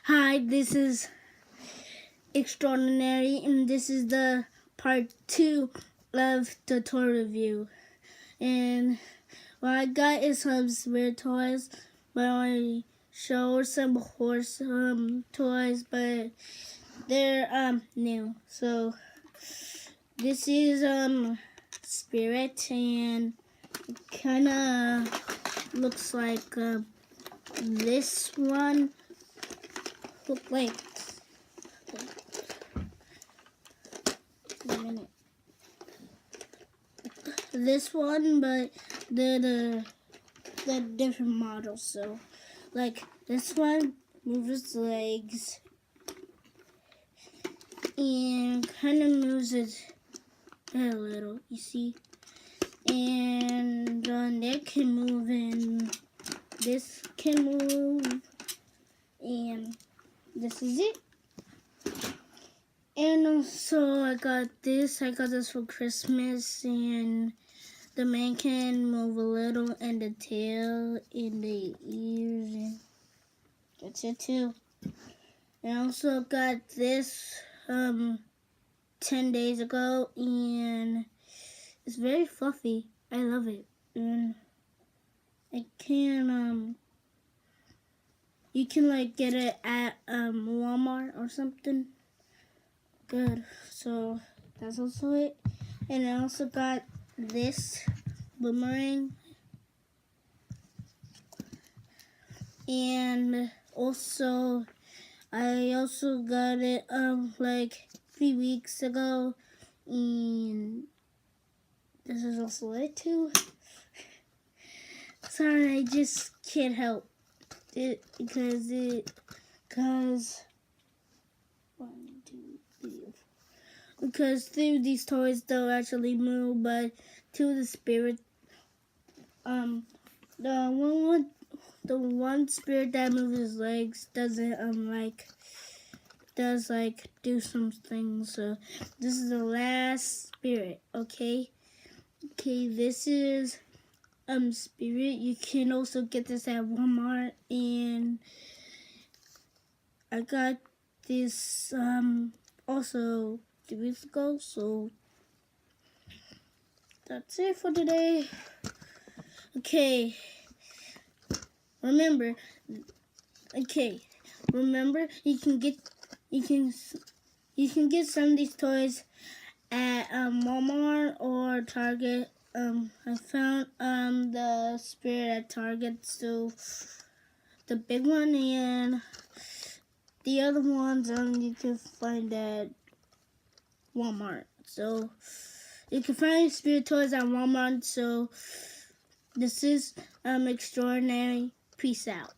Hi, this is Extraordinary, and this is the part 2 of the toy review. And what I got is some spirit toys, but I showed some horse toys, but they're new. So this is spirit, and it kind of looks like this one. Look like. A minute. This one, but the different models. So, like this one moves its legs and kind of moves it a little. You see, and the neck can move, and this can move, and this is it. And also I got this for Christmas, and the man can move a little, and the tail, and the ears, and that's it too. And I also got this 10 days ago, and it's very fluffy. I love it. And I can you can like get it at Walmart or something. Good. So that's also it. And I also got this boomerang, and also I also got it like 3 weeks ago, and this is also it too. Sorry, I just can't help it because because 3 of these toys don't actually move, but 2 of the spirit, the one spirit that moves his legs doesn't does do some things. So this is the last spirit. Okay, this is spirit. You can also get this at Walmart, and I got this also 2 weeks ago. So that's it for today. Okay, remember you can get some of these toys at Walmart or Target. I found the spirit at Target, so the big one, and the other ones you can find at Walmart. So you can find spirit toys at Walmart. So this is Extraordinary. Peace out.